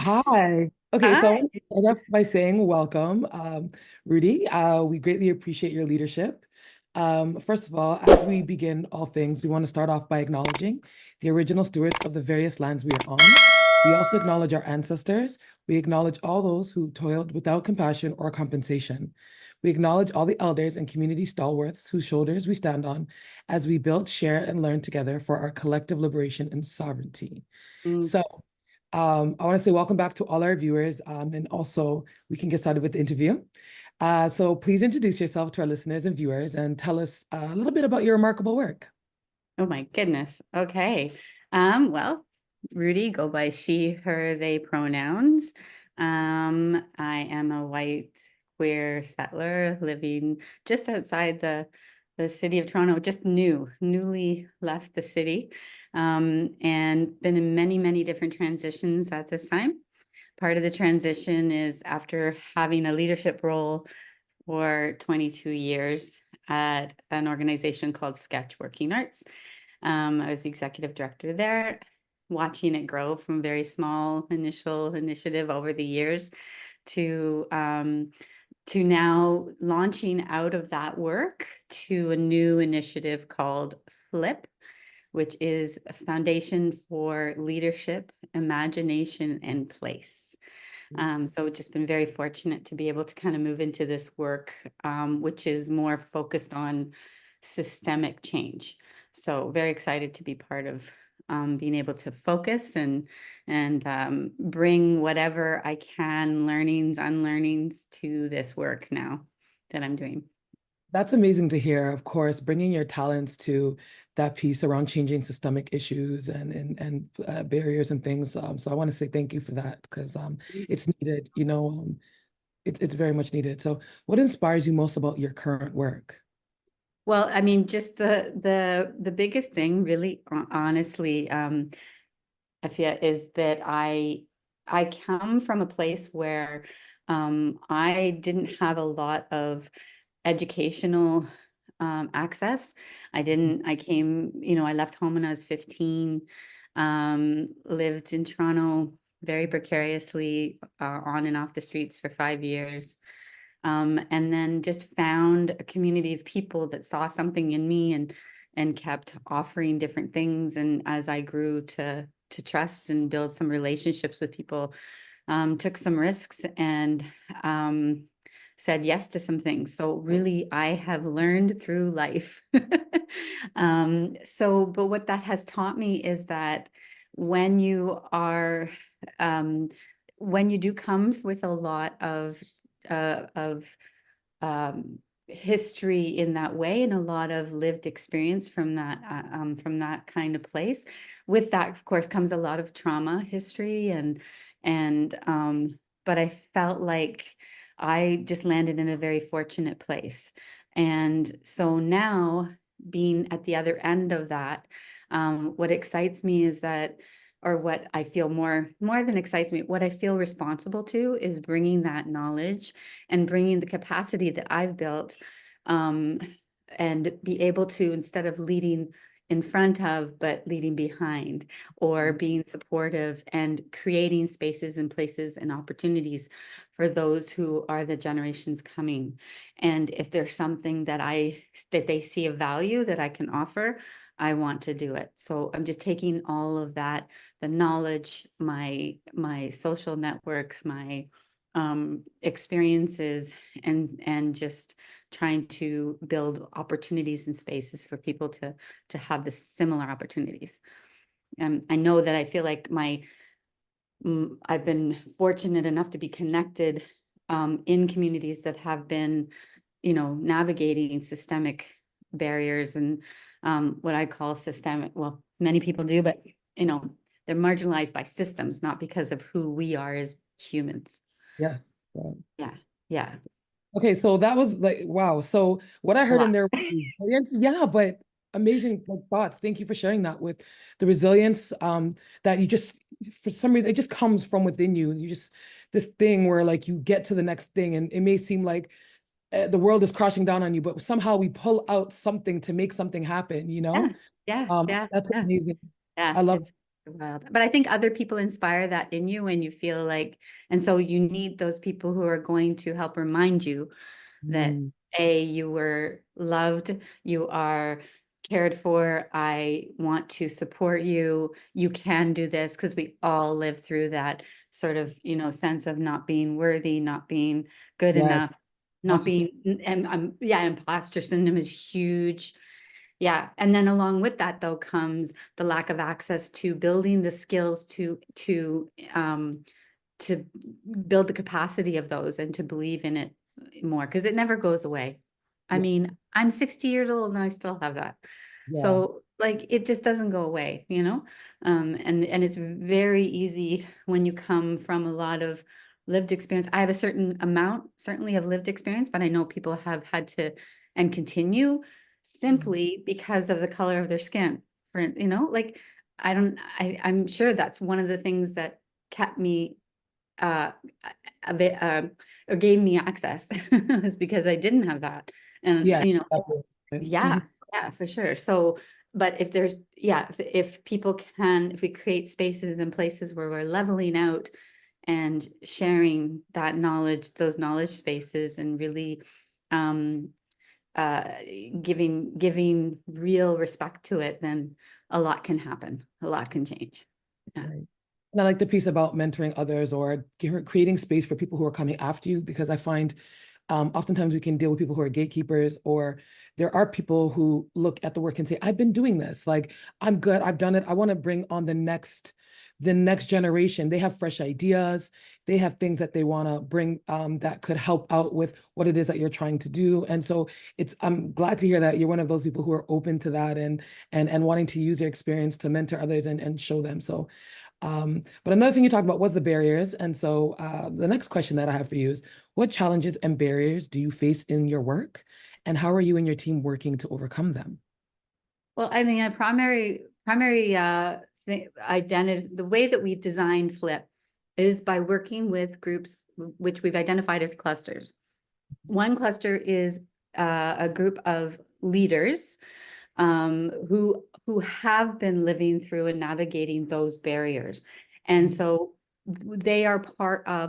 Hi. Okay, so I Hi. want to start off by saying welcome, Rudy. We greatly appreciate your leadership. First of all, as we begin all things, we want to start off by acknowledging the original stewards of the various lands we are on. We also acknowledge our ancestors. We acknowledge all those who toiled without compassion or compensation. We acknowledge all the elders and community stalwarts whose shoulders we stand on as we build, share, and learn together for our collective liberation and sovereignty. Mm. So, I want to say welcome back to all our viewers, and also we can get started with the interview. So please introduce yourself to our listeners and viewers and tell us a little bit about your remarkable work. Oh my goodness. Okay. Well, Rudy, go by she, her, they pronouns. I am a white queer settler living just outside the city of Toronto, just newly left the city, and been in many, many different transitions at this time. Part of the transition is after having a leadership role for 22 years at an organization called Sketch Working Arts. I was the executive director there, watching it grow from very small initial initiative over the years to now launching out of that work to a new initiative called Flip, which is a foundation for leadership, imagination, and place. So it's just been very fortunate to be able to kind of move into this work, which is more focused on systemic change. So very excited to be part of being able to focus and bring whatever I can, learnings, unlearnings to this work now that I'm doing. That's amazing to hear, of course, bringing your talents to that piece around changing systemic issues and barriers and things. So I want to say thank you for that because it's needed, it's very much needed. So what inspires you most about your current work? Well, I mean, just the biggest thing, really, honestly, Afia, is that I come from a place where I didn't have a lot of educational access. I came, I left home when I was 15, lived in Toronto very precariously, on and off the streets for 5 years. And then just found a community of people that saw something in me and kept offering different things. And as I grew to trust and build some relationships with people, took some risks and said yes to some things. So really, I have learned through life. But what that has taught me is that when you are, when you do come with a lot of history in that way and a lot of lived experience from that kind of place. With that, of course, comes a lot of trauma history and but I felt like I just landed in a very fortunate place. And so now, being at the other end of that, what excites me is that, or what I feel more than excites me, what I feel responsible to is bringing that knowledge and bringing the capacity that I've built, um, and be able to, instead of leading in front of, but leading behind, or being supportive and creating spaces and places and opportunities for those who are the generations coming. And if there's something that they see a value that I can offer, I want to do it. So I'm just taking all of that, the knowledge, my social networks, my experiences, and just trying to build opportunities and spaces for people to have the similar opportunities. I know that I feel like I've been fortunate enough to be connected in communities that have been, navigating systemic barriers and what I call systemic. Well, many people do, but they're marginalized by systems, not because of who we are as humans. Yes. Right. Yeah, yeah, Okay, so that was like, wow. So what I a heard in lot. there was resilience. Yeah, but amazing like, thoughts. Thank you for sharing that with the resilience that you just, for some reason, it just comes from within you. You just, this thing where like you get to the next thing and it may seem like the world is crashing down on you, but somehow we pull out something to make something happen, you Yeah, know? yeah, yeah, That's yeah, amazing. yeah. I love It's it. Wild. But I think other people inspire that in you, and you feel like, and so you need those people who are going to help remind you that Mm, you were loved, you are cared for, I want to support you, you can do this, because we all live through that sort of, sense of not being worthy, not being good yes. enough, not Also, being, and yeah, imposter syndrome is huge. Yeah. And then along with that, though, comes the lack of access to building the skills to build the capacity of those and to believe in it more, because it never goes away. I yeah, mean, I'm 60 years old and I still have that. yeah, So like it just doesn't go away, and it's very easy when you come from a lot of lived experience. I have a certain amount, certainly, of lived experience, but I know people have had to and continue mm, simply because of the color of their skin. Like I'm sure that's one of the things that kept me uh, a bit, or gave me access was because I didn't have that. And, yes, definitely. yeah, Mhm. yeah, for sure. So, but if there's, yeah, if people can, if we create spaces and places where we're leveling out and sharing that knowledge, those knowledge spaces, and really um, uh, giving real respect to it, then a lot can happen, a lot can change. Yeah. Right. And I like the piece about mentoring others or creating space for people who are coming after you, because I find oftentimes we can deal with people who are gatekeepers, or there are people who look at the work and say, I've been doing this, like I'm good, I've done it. I want to bring on the next generation. They have fresh ideas, they have things that they want to bring that could help out with what it is that you're trying to do. And so I'm glad to hear that you're one of those people who are open to that and wanting to use your experience to mentor others and show them. So but another thing you talked about was the barriers. And so the next question that I have for you is, what challenges and barriers do you face in your work? And how are you and your team working to overcome them? Well, I mean, a primary identity, the way that we designed Flip is by working with groups which we've identified as clusters. One cluster is a group of leaders who have been living through and navigating those barriers. And so they are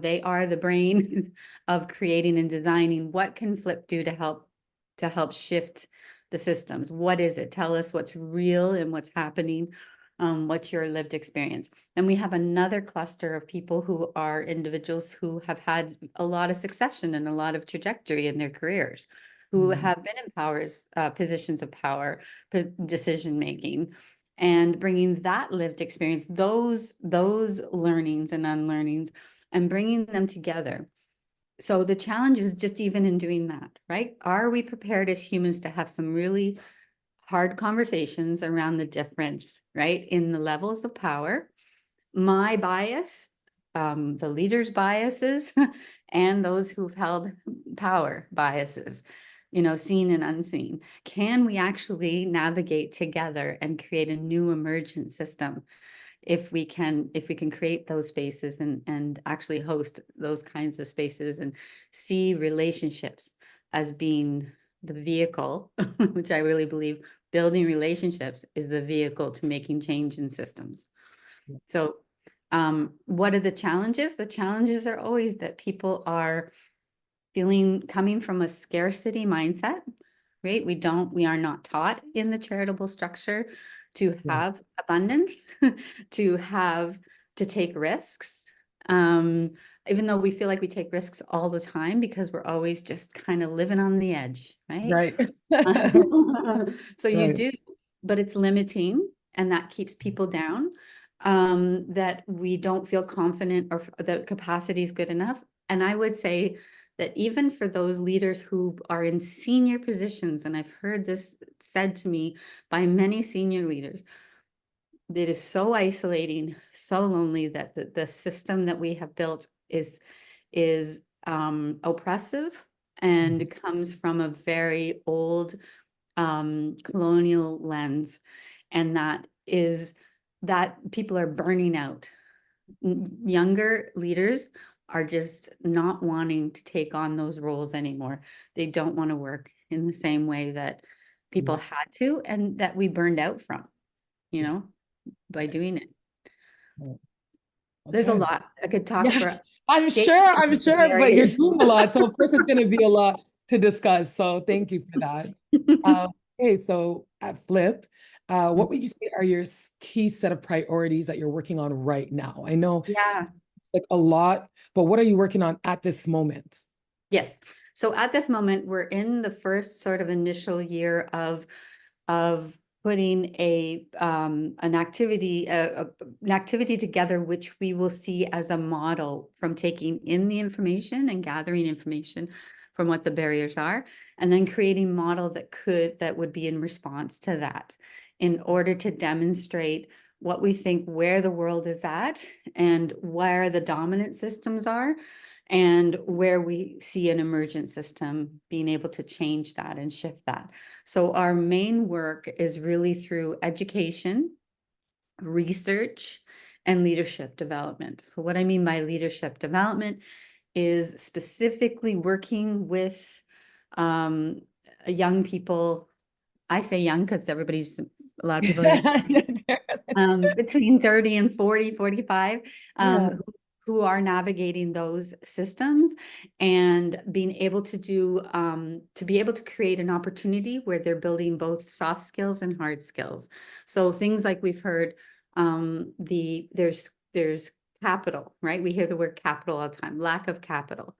they are the brain of creating and designing what can Flip do to help shift the systems. What is it? Tell us what's real and what's happening. What's your lived experience? And we have another cluster of people who are individuals who have had a lot of succession and a lot of trajectory in their careers, who Mhm. have been in positions of power, decision making, and bringing that lived experience, those learnings and unlearnings, and bringing them together. So the challenge is just even in doing that, right? Are we prepared as humans to have some really hard conversations around the difference, right, in the levels of power, my bias, the leaders' biases, and those who've held power biases, seen and unseen? Can we actually navigate together and create a new emergent system if we can create those spaces and actually host those kinds of spaces and see relationships as being the vehicle, which I really believe building relationships is the vehicle to making change in systems. So what are the challenges? The challenges are always that people are coming from a scarcity mindset, right? We are not taught in the charitable structure to Yeah. have abundance, to take risks. Even though we feel like we take risks all the time because we're always just kind of living on the edge, right? Right. So you Right. do, but it's limiting, and that keeps people down. That we don't feel confident or the capacity is good enough. And I would say that even for those leaders who are in senior positions, and I've heard this said to me by many senior leaders, it is so isolating, so lonely that the system that we have built is oppressive Mhm. and comes from a very old colonial lens, and that people are burning out. Younger leaders are just not wanting to take on those roles anymore. They don't want to work in the same way that people Yeah. had to, and that we burned out from, you Yeah. know, by Right. doing it. Oh, There's a okay. lot. I could talk Yeah, for days I'm on the sure, but you're various. doing a lot. So of course it's going to be a lot to discuss. So thank you for that. Okay, so at Flip, what would you say are your key set of priorities that you're working on right now? I know Yeah. it's like a lot, but what are you working on at this moment? Yes. So at this moment, we're in the first sort of initial year of putting an activity together, which we will see as a model from taking in the information and gathering information from what the barriers are, and then creating model that would be in response to that in order to demonstrate what we think where the world is at and where the dominant systems are and where we see an emergent system being able to change that and shift that. So our main work is really through education, research, and leadership development. So what I mean by leadership development is specifically working with young people. I say young because a lot of people are between 30 and 40, 45, Yeah, who are navigating those systems and being able to be able to create an opportunity where they're building both soft skills and hard skills. So things like we've heard, there's capital, right? We hear the word capital all the time, lack of capital.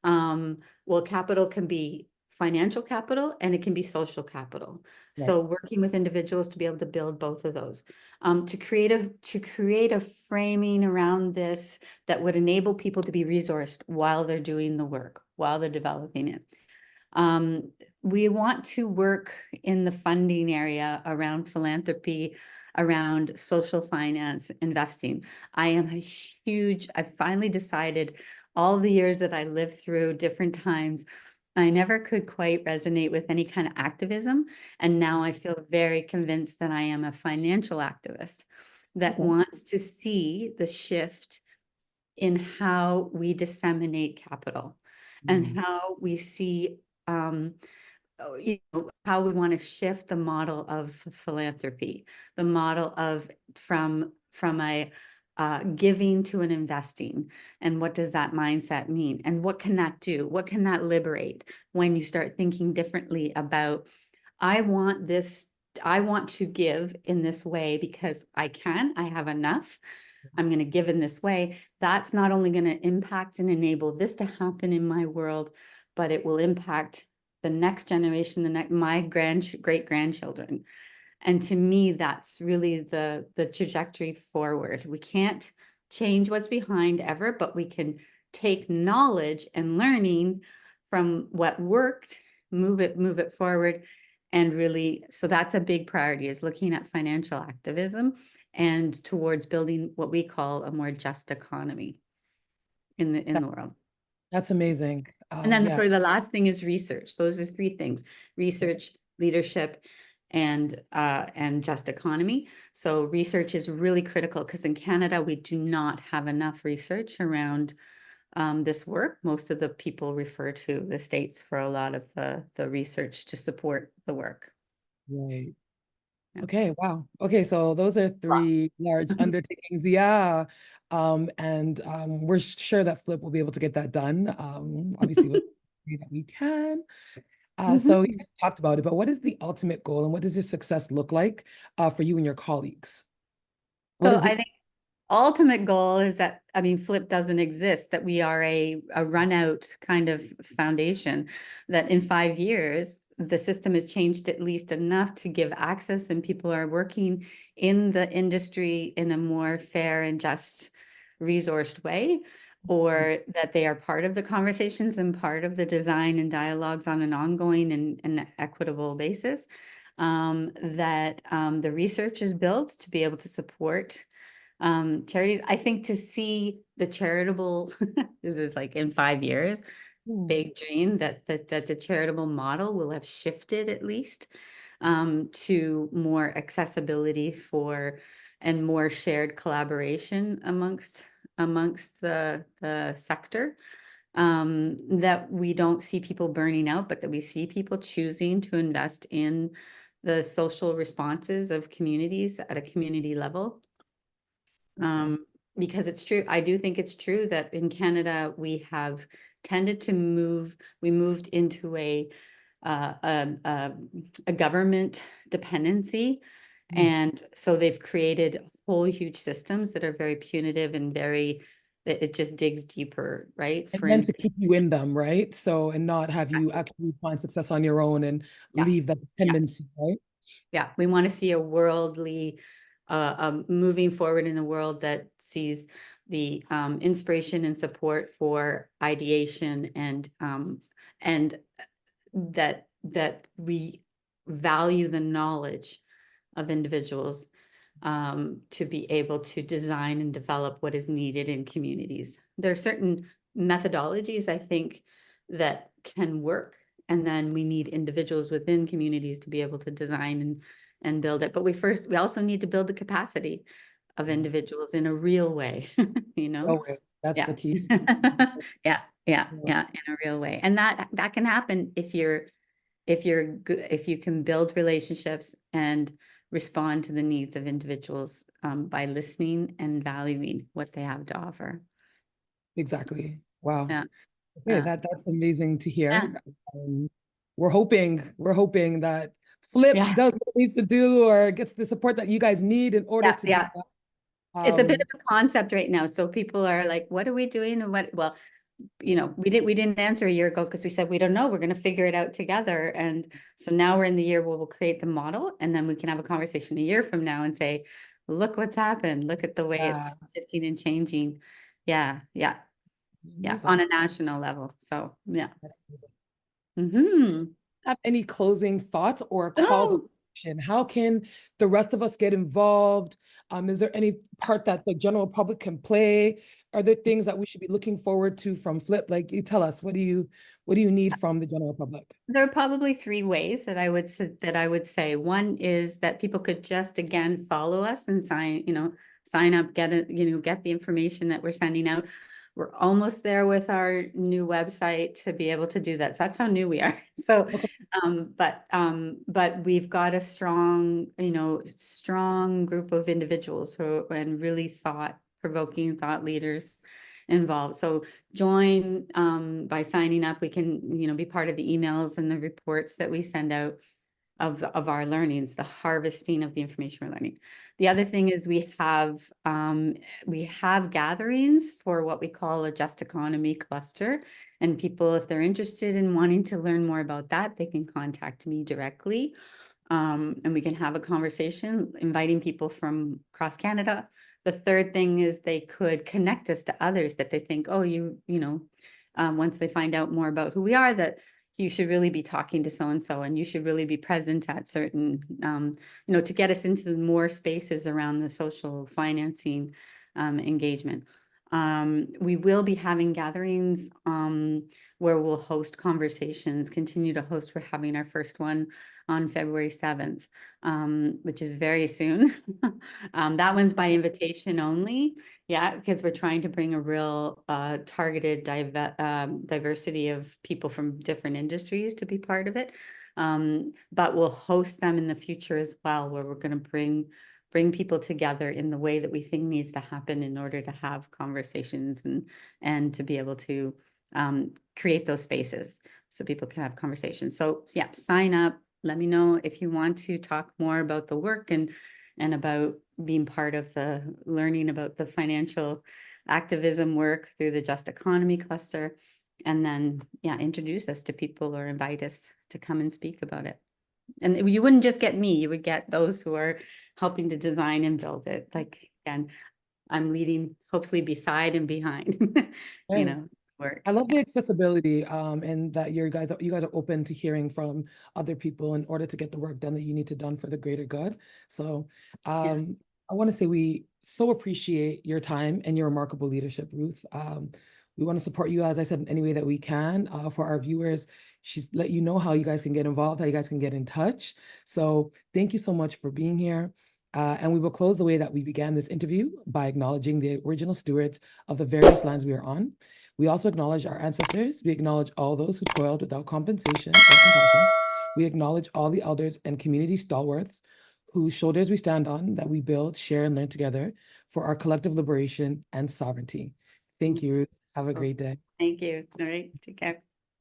Well, capital can be financial capital and it can be social capital. right. So working with individuals to be able to build both of those, to create a framing around this that would enable people to be resourced while they're doing the work, while they're developing it. Um, we want to work in the funding area around philanthropy, around social finance, investing. I've finally decided all the years that I lived through different times, I never could quite resonate with any kind of activism. And now I feel very convinced that I am a financial activist that Okay. wants to see the shift in how we disseminate capital and Mm, how we see how we want to shift the model of philanthropy, the model of from a giving to an investing, and what does that mindset mean, and what can that do? What can that liberate when you start thinking differently about, I want this, I want to give in this way because I have enough. I'm going to give in this way. That's not only going to impact and enable this to happen in my world, but it will impact the next generation, my great grandchildren. And to me, that's really the trajectory forward. We can't change what's behind ever, but we can take knowledge and learning from what worked, move it forward. And really, so that's a big priority, is looking at financial activism and towards building what we call a more just economy in the world. that's amazing. And then Yeah. for the last thing is research. Those are three things: research, leadership, and just economy. So research is really critical because in Canada, we do not have enough research around this work. Most of the people refer to the States for a lot of the research to support the work. Right. Yeah. Okay, wow. Okay, so those are three large undertakings. Yeah. And we're sure that Flip will be able to get that done. Obviously with the way that we can. So we Mhm. kind of talked about it, but what is the ultimate goal and what does your success look like for you and your colleagues? What So is the I think ultimate goal is that, I mean, Flip doesn't exist, that we are a run out kind of foundation, that in 5 years, the system has changed at least enough to give access and people are working in the industry in a more fair and just resourced way, or that they are part of the conversations and part of the design and dialogues on an ongoing and equitable basis. That the research is built to be able to support charities. I think to see the charitable, this is like in 5 years, Hmm. big dream that the charitable model will have shifted at least to more accessibility for and more shared collaboration amongst the sector, that we don't see people burning out, but that we see people choosing to invest in the social responses of communities at a community level. Because it's true. I do think it's true that in Canada, we have tended to we moved into uh, a, a, a government dependency. And so they've created whole huge systems that are very punitive and that it just digs deeper, right? And then to keep you in them, right? So, and not have you actually find success on your own and Yeah, leave that yeah, dependency, right? yeah. We want to see a worldly, moving forward in a world that sees the inspiration and support for ideation and that we value the knowledge of individuals to be able to design and develop what is needed in communities. There are certain methodologies, I think, that can work, and then we need individuals within communities to be able to design and build it. But we also need to build the capacity of individuals in a real way, you know? No way. That's Yeah. the key. Yeah, yeah, Yeah, yeah, in a real way. And that can happen if you're good, if you can build relationships and respond to the needs of individuals by listening and valuing what they have to offer. exactly. Wow. Yeah, Okay, yeah, that's amazing to yeah, hear. We're hoping that Flip yeah, does what it needs to do or gets the support that you guys need in order yeah, to do yeah. that. It's a bit Um, of a concept right now. So people are like, what are we doing? And well, we didn't answer a year ago because we said, we don't know, we're going to figure it out together. And so now we're in the year where we'll create the model, and then we can have a conversation a year from now and say, look what's happened. Look at the way yeah, it's shifting and changing. Yeah, yeah, yeah, on amazing. a national level. So yeah. That's amazing. Hmm. Have any closing thoughts or calls of Oh, action? How can the rest of us get involved? Is there any part that the general public can play? Are there things that we should be looking forward to from Flip? Like, you tell us, what do you need from the general public? there are probably three ways that I would say. One is that people could just again follow us and sign up, get it, get the information that we're sending out. We're almost there with our new website to be able to do that. So that's how new we are. So, Okay. but we've got a strong group of individuals and really thought-provoking thought leaders involved. So join by signing up. We can, be part of the emails and the reports that we send out of our learnings, the harvesting of the information we're learning. The other thing is we have gatherings for what we call a just economy cluster. And people, if they're interested in wanting to learn more about that, they can contact me directly. And we can have a conversation, inviting people from across Canada. The third thing is they could connect us to others that they think, oh, once they find out more about who we are, that you should really be talking to so-and-so, and you should really be present at certain, to get us into more spaces around the social financing engagement. We will be having gatherings where we'll host conversations, continue to host. We're having our first one on February 7th, which is very soon. That one's by invitation only. Yeah, because we're trying to bring a real targeted diversity of people from different industries to be part of it. But we'll host them in the future as well, where we're going to bring people together in the way that we think needs to happen in order to have conversations and to be able to create those spaces so people can have conversations. So yeah, sign up. Let me know if you want to talk more about the work and about being part of the learning about the financial activism work through the Just Economy cluster. And then, yeah, introduce us to people or invite us to come and speak about it. And you wouldn't just get me, you would get those who are helping to design and build it. Like, again, I'm leading hopefully beside and behind, Okay. work. I love Yeah. the accessibility, and that you guys are open to hearing from other people in order to get the work done that you need to done for the greater good. So Yeah. I want to say we so appreciate your time and your remarkable leadership, Ruth. We want to support you, as I said, in any way that we can. For our viewers, she's let you know how you guys can get involved, how you guys can get in touch. So thank you so much for being here. And we will close the way that we began this interview by acknowledging the original stewards of the various lands we are on. We also acknowledge our ancestors. We acknowledge all those who toiled without compensation or compassion. We acknowledge all the elders and community stalwarts whose shoulders we stand on, that we build, share, and learn together for our collective liberation and sovereignty. Thank you, Ruth. Have a great day. Thank you. All right, take care.